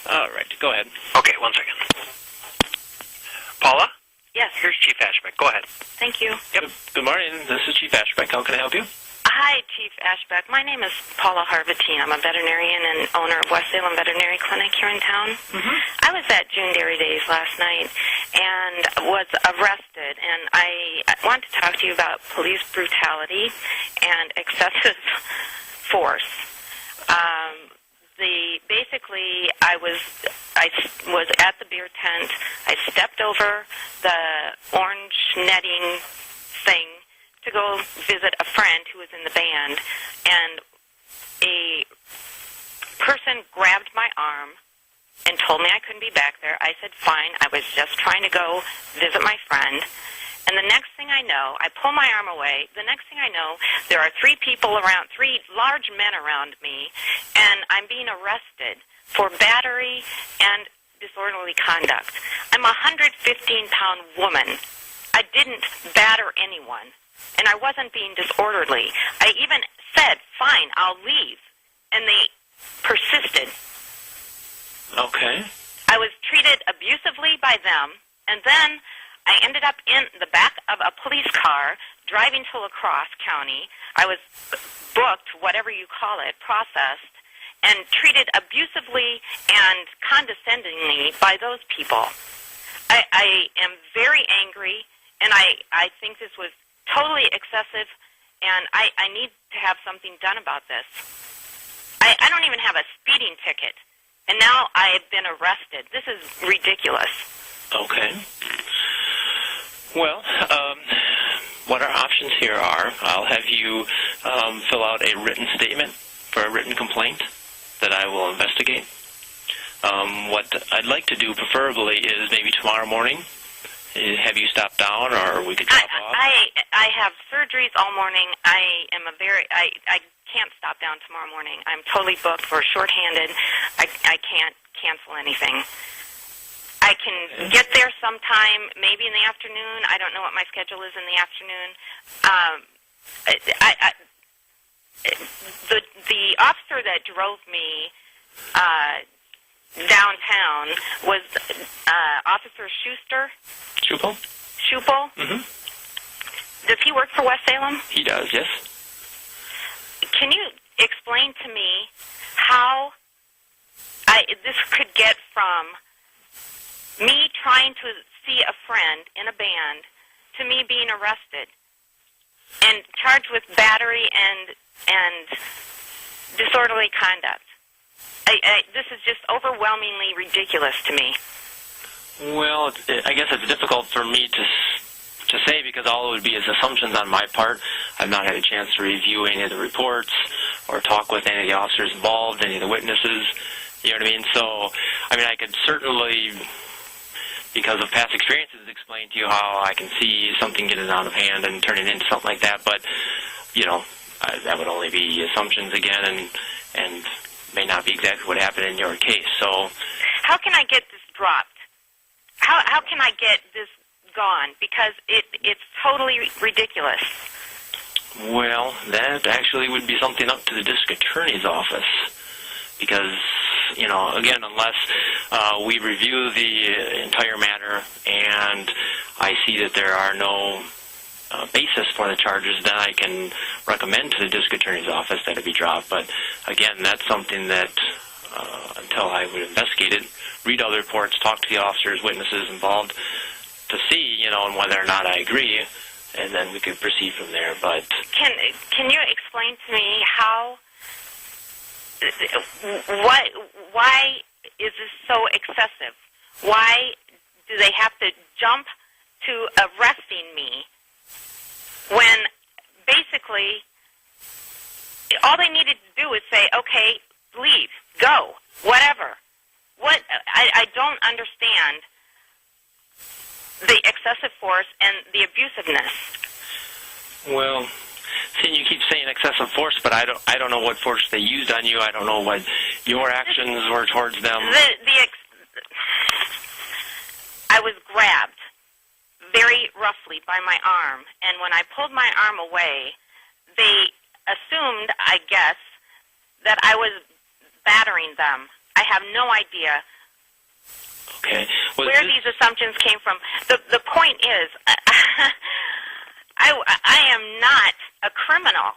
All right, go ahead. Okay, 1 second. Paula? Yes. Here's Chief Ashbeck. Go ahead. Thank you. Yep. Good morning. This is Chief Ashbeck. How can I help you? Hi, Chief Ashbeck. My name is Paula Harvatine. I'm a veterinarian and owner of West Salem Veterinary Clinic here in town. Mm-hmm. I was at June Dairy Days last night and was arrested, and I want to talk to you about police brutality and excessive force. Basically, I was at the beer tent. I stepped over the orange netting thing to go visit a friend who was in the band, and a person grabbed my arm and told me I couldn't be back there. I said, fine, I was just trying to go visit my friend. And the next thing I know, I pull my arm away. The next thing I know, there are three large men around me, and I'm being arrested for battery and disorderly conduct. I'm a 115-pound woman. I didn't batter anyone, and I wasn't being disorderly. I even said, fine, I'll leave, and they persisted. Okay. I was treated abusively by them, and then I ended up in the back of a police car driving to La Crosse County. I was booked, whatever you call it, processed, and treated abusively and condescendingly by those people. I am very angry, and I think this was totally excessive, and I need to have something done about this. I don't even have a speeding ticket, and now I have been arrested. This is ridiculous. Okay. Well, what our options here are, I'll have you fill out a written statement for a written complaint that I will investigate. What I'd like to do, preferably, is maybe tomorrow morning, have you stop down, or we could drop off? I have surgeries all morning. I can't stop down tomorrow morning. I'm totally booked. We're shorthanded. I can't cancel anything. I can get there sometime, maybe in the afternoon. I don't know what my schedule is in the afternoon. The officer that drove me downtown was Officer Schuster. Schupel? Mm-hmm. Does he work for West Salem? He does, yes. Can you explain to me how this could get from me trying to see a friend in a band to me being arrested and charged with battery and disorderly conduct? This is just overwhelmingly ridiculous to me. Well, I guess it's difficult for me to say, because all it would be is assumptions on my part. I've not had a chance to review any of the reports or talk with any of the officers involved, any of the witnesses. You know what I mean? So, I mean, I could certainly, because of past experiences, explain to you how I can see something getting out of hand and turning into something like that. But, you know, that would only be assumptions again, and may not be exactly what happened in your case. So, how can I get this dropped? How can I get this gone? Because it's totally ridiculous. Well, that actually would be something up to the district attorney's office, because, you know, again, unless we review the entire matter and I see that there are no basis for the charges, then I can recommend to the district attorney's office that it be dropped. But again, that's something that until I would investigate it, read all the reports, talk to the officers, witnesses involved to see, you know, and whether or not I agree, and then we could proceed from there. But can you explain to me why is this so excessive? Why do they have to jump to arresting me when basically all they needed to do is say, okay, leave, go, whatever? What I don't understand the excessive force and the abusiveness. Well, see, you keep saying excessive force, but I don't know what force they used on you. I don't know what your actions were towards them. I was grabbed very roughly by my arm, and when I pulled my arm away, they assumed, I guess, that I was battering them. I have no idea Okay. where these assumptions came from. The point is, I am not a criminal,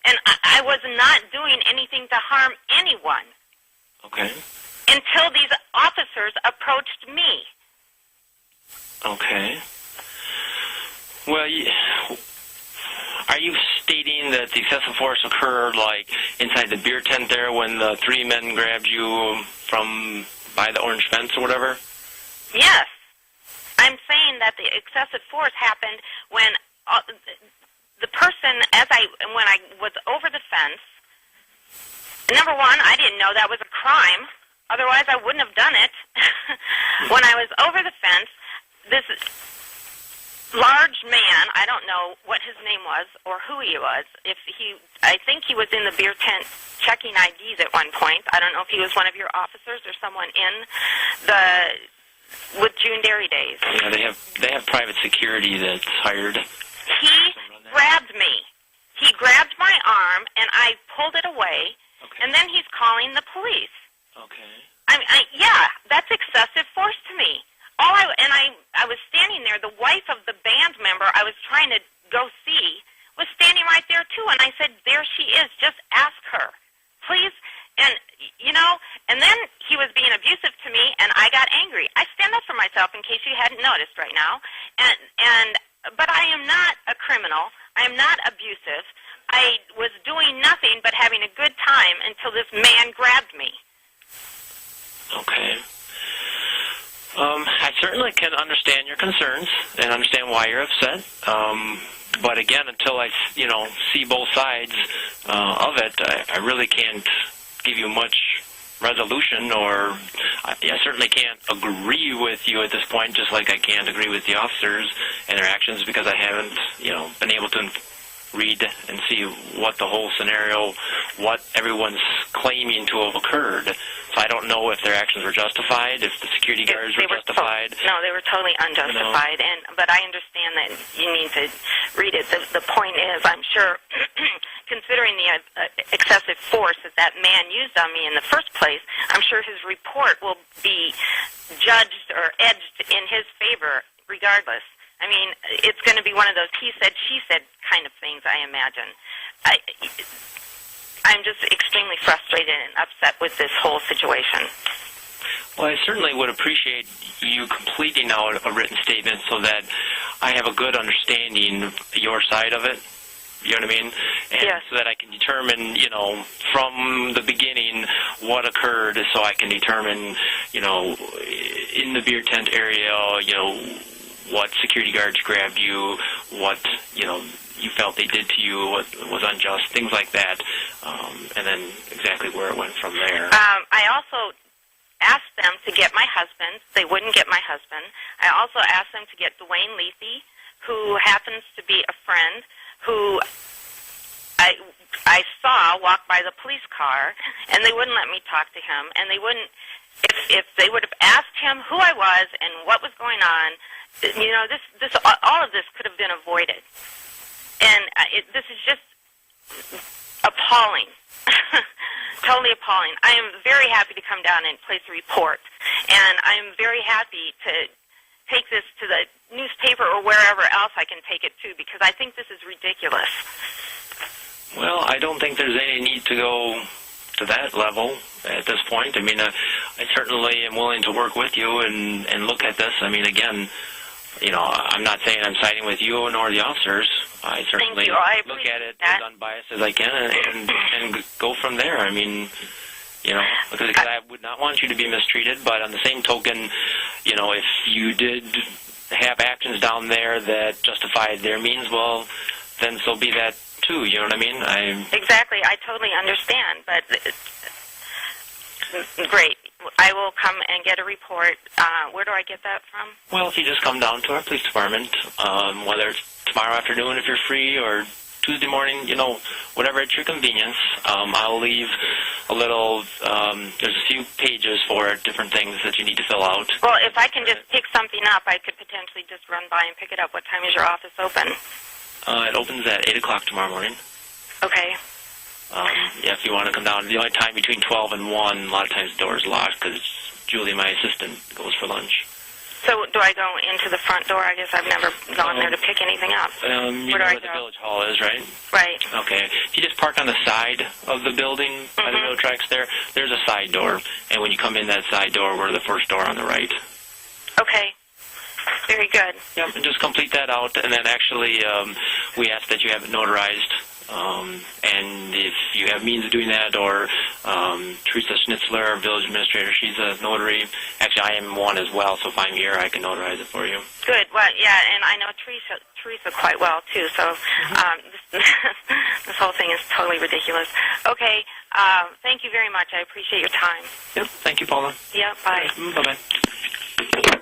and I was not doing anything to harm anyone. Okay. Until these officers approached me. Okay. Well, are you stating that the excessive force occurred, like, inside the beer tent there when the three men grabbed you from by the orange fence or whatever? Yes. I'm saying that the excessive force happened when the person, when I was over the fence, number one, I didn't know that was a crime. Otherwise, I wouldn't have done it. When I was over the fence, this large man, I don't know what his name was or who he was. I think he was in the beer tent checking IDs at one point. I don't know if he was one of your officers or someone with June Dairy Days. Yeah, they have private security that's hired. He grabbed me. He grabbed my arm, and I pulled it away, and then he's calling the police. Okay. Yeah, that's excessive force to me. I was standing there. The wife of the band member I was trying to go see was standing right there, too, and I said, there she is. Just ask her, please. And, and then he was being abusive to me, and I got angry. I stand up for myself in case you hadn't noticed right now. But I am not a criminal. I am not abusive. I was doing nothing but having a good time until this man grabbed me. Okay. I certainly can understand your concerns and understand why you're upset. But again, until I, see both sides of it, I really can't give you much resolution, or I certainly can't agree with you at this point, just like I can't agree with the officers and their actions, because I haven't, been able to read and see what the whole scenario, what everyone's claiming to have occurred. So I don't know if their actions were justified, if the security guards were justified. No, they were totally unjustified. But I understand that you need to read it. The point is, I'm sure, considering the excessive force that man used on me in the first place, I'm sure his report will be judged or edged in his favor regardless. I mean, it's going to be one of those he said, she said kind of things, I imagine. I'm just extremely frustrated and upset with this whole situation. Well, I certainly would appreciate you completing out a written statement so that I have a good understanding of your side of it. You know what I mean? And yes. So that I can determine, from the beginning what occurred, so I can determine, in the beer tent area, what security guards grabbed you, what, you felt they did to you, what was unjust, things like that, and then exactly where it went from there. I also asked them to get my husband. They wouldn't get my husband. I also asked them to get Dwayne Lethe, who happens to be a friend, who I saw walk by the police car, and they wouldn't let me talk to him, and they wouldn't, if they would have asked him who I was and what was going on, all of this could have been avoided. And this is just appalling, totally appalling. I am very happy to come down and place a report, and I am very happy to take this to the newspaper or wherever else I can take it to, because I think this is ridiculous. Well, I don't think there's any need to go to that level at this point. I mean, I certainly am willing to work with you and look at this. I mean, again, I'm not saying I'm siding with you nor the officers. I certainly look at it as unbiased as I can and go from there. I mean, because I would not want you to be mistreated, but on the same token, if you did have actions down there that justified their means, well, then so be that too, you know what I mean? Exactly, I totally understand, but great. I will come and get a report. Where do I get that from? Well, if you just come down to our police department, whether it's tomorrow afternoon if you're free, or Tuesday morning, whatever at your convenience. I'll leave a little, there's a few pages for different things that you need to fill out. Well, if I can just pick something up, I could potentially just run by and pick it up. What time is your office open? It opens at 8 o'clock tomorrow morning. Okay. Yeah, if you want to come down. The only time between 12 and 1, a lot of times the door is locked because Julie, my assistant, goes for lunch. So do I go into the front door? I guess I've never gone there to pick anything up. You know where the village hall is, right? Right. Okay. If you just park on the side of the building by the railroad tracks there's a side door. And when you come in that side door, we're the first door on the right. Okay. Very good. Yep, and just complete that out. And then actually we ask that you have it notarized. And if you have means of doing that, or Teresa Schnitzler, our village administrator, she's a notary. Actually, I am one as well, so if I'm here, I can notarize it for you. Good. Well, yeah, and I know Teresa quite well, too, so this whole thing is totally ridiculous. Okay, thank you very much. I appreciate your time. Yep, thank you, Paula. Yeah, bye. Bye-bye.